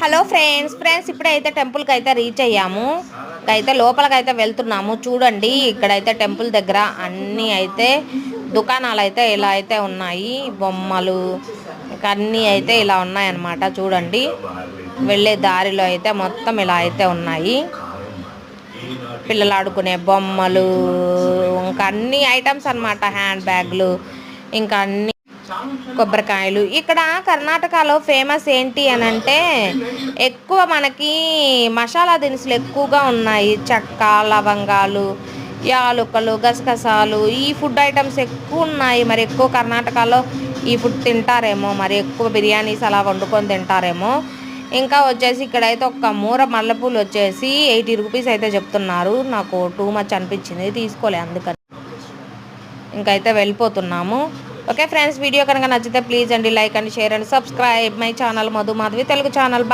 Hello friends ఇప్పుడైతే టెంపుల్కి అయితే రీచ్ అయ్యాము. అయితే లోపలికైతే వెళ్తున్నాము. చూడండి ఇక్కడైతే టెంపుల్ దగ్గర అన్నీ అయితే దుకాణాలు అయితే ఇలా అయితే ఉన్నాయి. బొమ్మలు ఇంకా అన్నీ అయితే ఇలా ఉన్నాయన్నమాట. చూడండి వెళ్ళే దారిలో అయితే మొత్తం ఇలా అయితే ఉన్నాయి. పిల్లలు ఆడుకునే బొమ్మలు ఇంకా అన్ని ఐటమ్స్ అన్నమాట. హ్యాండ్ బ్యాగ్లు ఇంకా అన్ని కొబ్బరికాయలు. ఇక్కడ కర్ణాటకలో ఫేమస్ ఏంటి అని అంటే ఎక్కువ మనకి మసాలా దినుసులు ఎక్కువగా ఉన్నాయి. చెక్క, లవంగాలు, యాలుకలు, గసగసాలు ఈ ఫుడ్ ఐటమ్స్ ఎక్కువ ఉన్నాయి. మరి ఎక్కువ కర్ణాటకలో ఈ ఫుడ్ తింటారేమో, మరి ఎక్కువ బిర్యానీస్ అలా వండుకొని తింటారేమో. ఇంకా వచ్చేసి ఇక్కడైతే ఒక మూర మల్లెపూలు వచ్చేసి 80 రూపీస్ అయితే చెప్తున్నారు. నాకు టూ మచ్ అనిపించింది, తీసుకోలే అందుకని ఇంకైతే వెళ్ళిపోతున్నాము. ఓకే ఫ్రెండ్స్, వీడియో కనుక నచ్చితే ప్లీజ్ అండి like and share and subscribe my channel Madhu Madhavi Telugu channel.